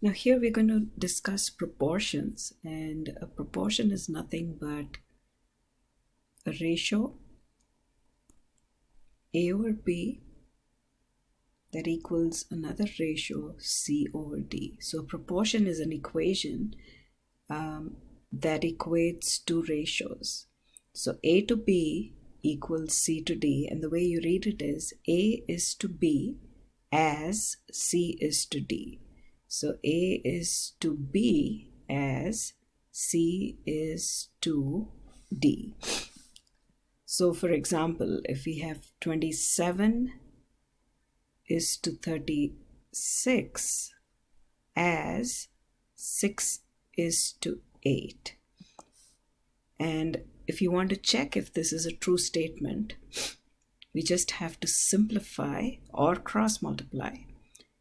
Now here we're going to discuss proportions, and a proportion is nothing but a ratio A over B that equals another ratio C over D. So a proportion is an equation that equates two ratios. So A to B equals C to D, and the way you read it is A is to B as C is to D. So A is to B as C is to D. So for example, if we have 27 is to 36 as 6 is to 8. And if you want to check if this is a true statement, we just have to simplify or cross multiply.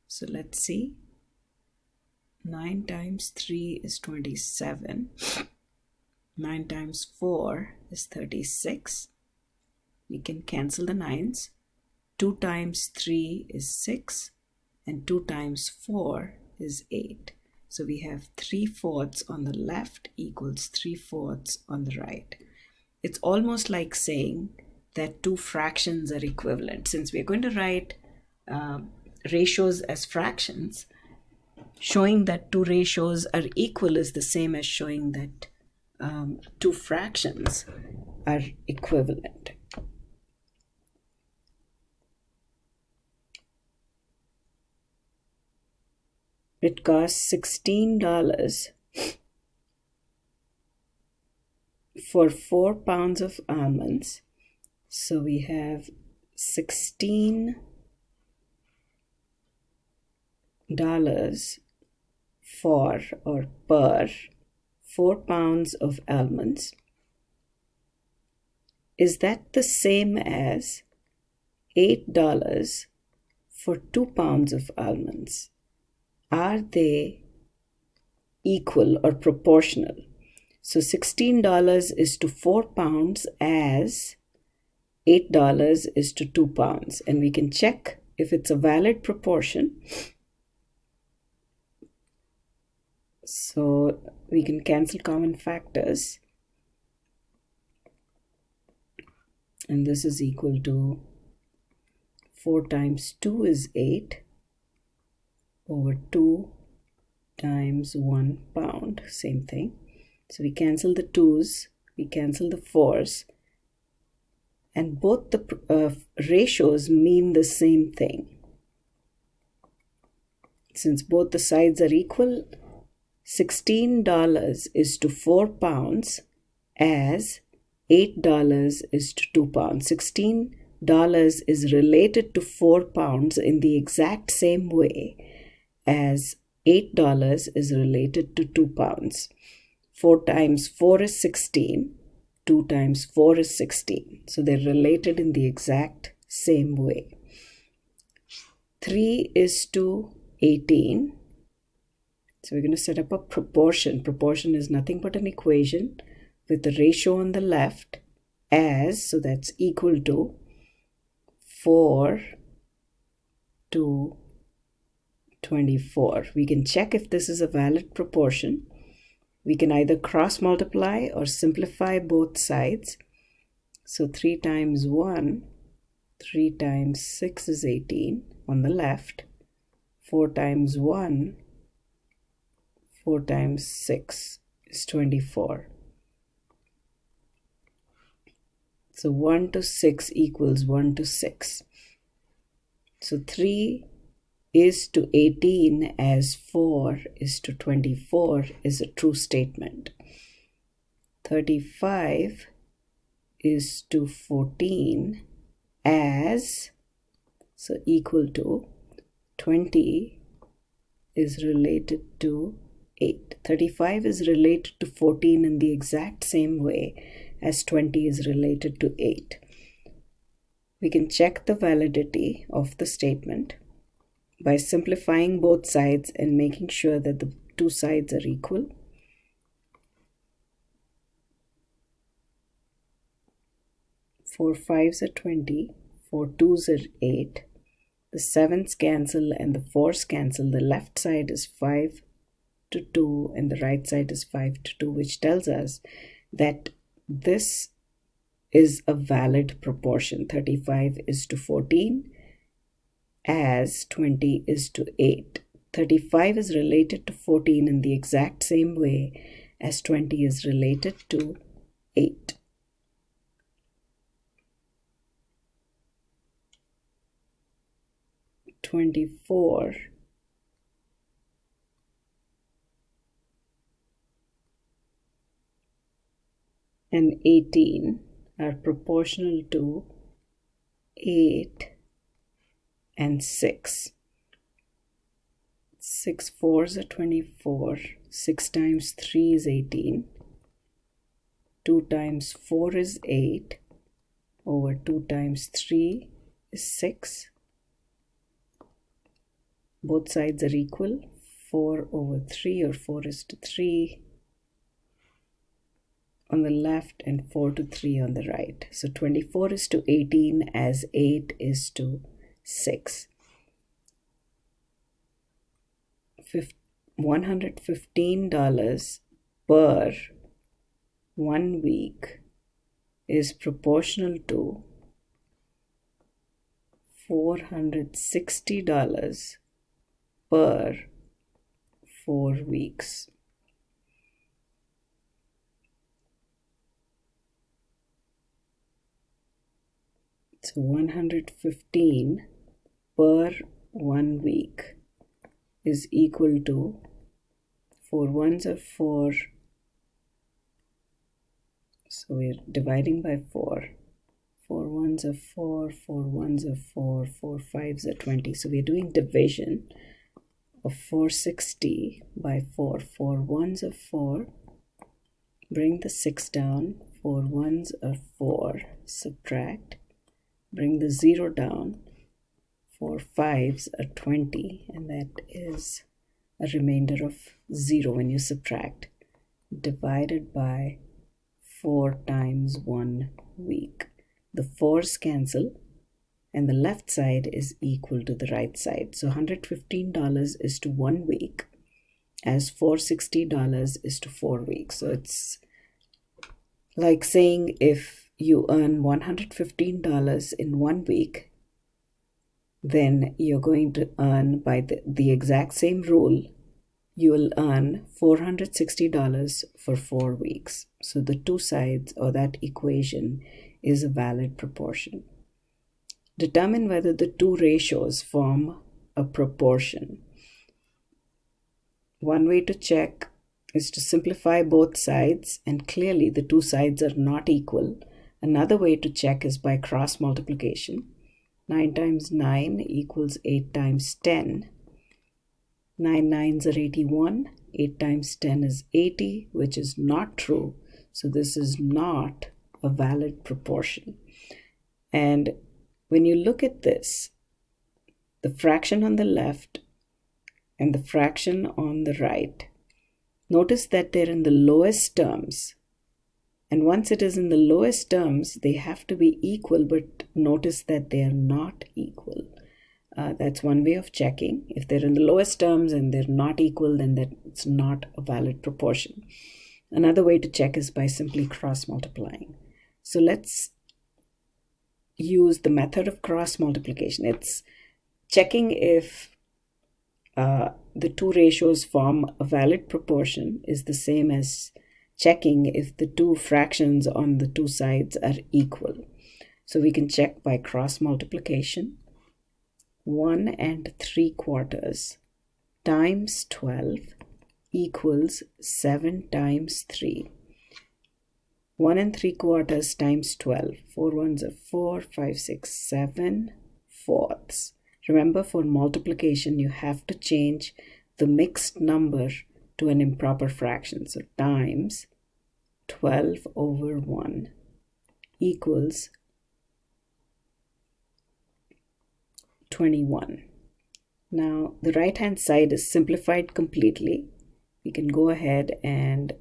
So let's see. 9 times 3 is 27. 9 times 4 is 36. We can cancel the 9s. 2 times 3 is 6. And 2 times 4 is 8. So we have 3/4 on the left equals 3/4 on the right. It's almost like saying that two fractions are equivalent. Since we're going to write ratios as fractions, showing that two ratios are equal is the same as showing that two fractions are equivalent. It costs $16 for 4 pounds of almonds. So we have $16 for or per 4 pounds of almonds. Is that the same as $8 for 2 pounds of almonds? Are they equal or proportional? So $16 is to 4 pounds as $8 is to 2 pounds. And we can check if it's a valid proportion. So we can cancel common factors. And this is equal to 4 times 2 is 8 over 2 times 1 pound. Same thing. So we cancel the 2's, we cancel the 4's. And both the ratios mean the same thing. Since both the sides are equal, $16 is to 4 pounds as $8 is to 2 pounds. $16 is related to 4 pounds in the exact same way as $8 is related to 2 pounds. 4 times 4 is 16. 2 times 4 is 16. So they're related in the exact same way. 3 is to 18. So we're going to set up a proportion. Proportion is nothing but an equation with the ratio on the left as, so that's equal to 4 to 24. We can check if this is a valid proportion. We can either cross multiply or simplify both sides. So 3 times 1, 3 times 6 is 18 on the left. 4 times 1, 4 times 6 is 24. So 1 to 6 equals 1 to 6. So 3 is to 18 as 4 is to 24 is a true statement. 35 is to 14 as, so equal to 20 is related to 8. 35 is related to 14 in the exact same way as 20 is related to 8. We can check the validity of the statement by simplifying both sides and making sure that the two sides are equal. 4 5s are 20, 4 2s are 8. The 7s cancel and the 4s cancel. The left side is 5 to 2 and the right side is 5 to 2, which tells us that this is a valid proportion. 35:14 as 20:8. 35 is related to 14 in the exact same way as 20 is related to 8. "24 and 18 are proportional to 8 and 6. 6 fours are 24. 6 times 3 is 18. 2 times 4 is 8. Over 2 times 3 is 6. Both sides are equal. 4 over 3, or 4:3 on the left and 4:3 on the right. So 24:18 as 8:6. $115 per 1 week is proportional to $460 per 4 weeks. So 115 per 1 week is equal to 4 ones are 4. So we're dividing by 4. 4 ones are 4, 4 ones are 4, 4 fives are 20. So we're doing division of 460 by 4. 4 ones are 4. Bring the 6 down. 4 ones are 4. Subtract. Bring the 0 down. 4 fives are 20, and that is a remainder of 0 when you subtract, divided by 4 times 1 week. The 4's cancel, and the left side is equal to the right side. So $115 is to 1 week, as $460 is to 4 weeks. So it's like saying if you earn $115 in 1 week, then you're going to earn, by the exact same rule, you will earn $460 for 4 weeks. So the two sides, or that equation, is a valid proportion. Determine whether the two ratios form a proportion. One way to check is to simplify both sides, and clearly the two sides are not equal. Another way to check is by cross multiplication. 9 times 9 equals 8 times 10. 9 nines are 81. 8 times 10 is 80, which is not true. So this is not a valid proportion. And when you look at this, the fraction on the left and the fraction on the right, notice that they're in the lowest terms. And once it is in the lowest terms, they have to be equal, but notice that they are not equal. That's one way of checking. If they're in the lowest terms and they're not equal, then that's not a valid proportion. Another way to check is by simply cross multiplying. So let's use the method of cross multiplication. It's checking if the two ratios form a valid proportion is the same as checking if the two fractions on the two sides are equal. So we can check by cross multiplication. 1 3/4 times 12 equals 7 times 3. 1 3/4 times 12. 4 ones are 4, 5, 6, 7 fourths. Remember, for multiplication, you have to change the mixed number to an improper fraction. So times 12 over 1 equals 21. Now the right hand side is simplified completely. We can go ahead and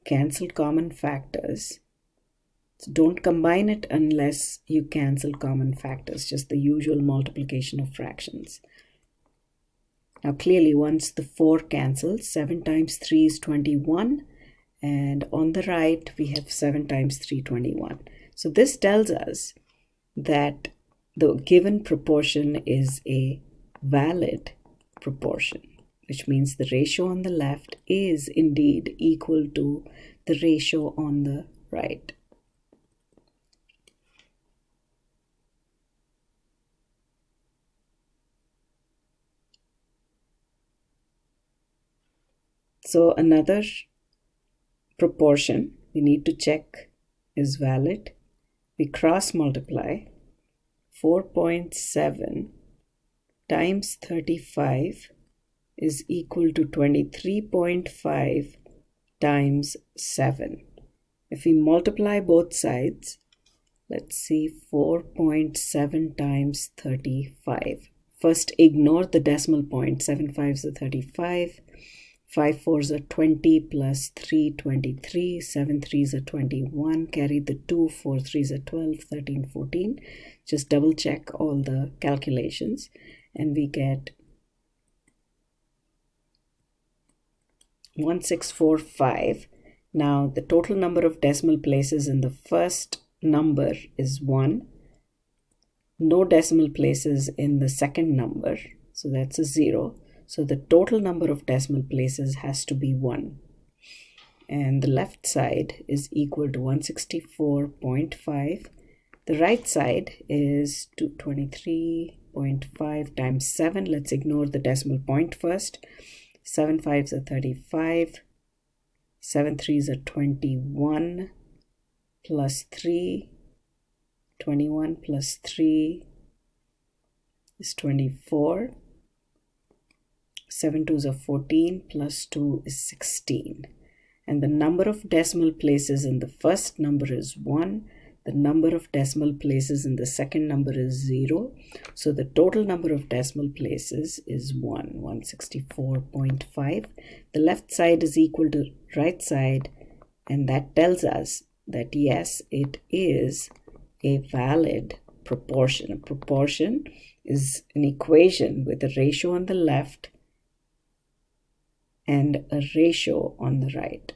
cancel common factors. So don't combine it unless you cancel common factors, just the usual multiplication of fractions. Now clearly once the 4 cancels, 7 times 3 is 21, and on the right we have 7 times 3, 21. So this tells us that the given proportion is a valid proportion, which means the ratio on the left is indeed equal to the ratio on the right. So another proportion we need to check is valid. We cross multiply 4.7 times 35 is equal to 23.5 times 7. If we multiply both sides, let's see, 4.7 times 35. First ignore the decimal point. 7 5s are 35. 5 4s are 20 plus 3, 23. 7 3s are 21. Carry the 2. 4 3s are 12, 13, 14. Just double check all the calculations and we get 1645. Now the total number of decimal places in the first number is 1. No decimal places in the second number, so that's a 0. So the total number of decimal places has to be 1. And the left side is equal to 164.5. The right side is 223.5 times 7. Let's ignore the decimal point first. 7 5s are 35. 7 3s are 21 plus 3. 21 plus 3 is 24. 7 2s are 14 plus 2 is 16. And the number of decimal places in the first number is 1. The number of decimal places in the second number is 0. So the total number of decimal places is 164.5. The left side is equal to right side, and that tells us that yes, it is a valid proportion. A proportion is an equation with a ratio on the left and a ratio on the right.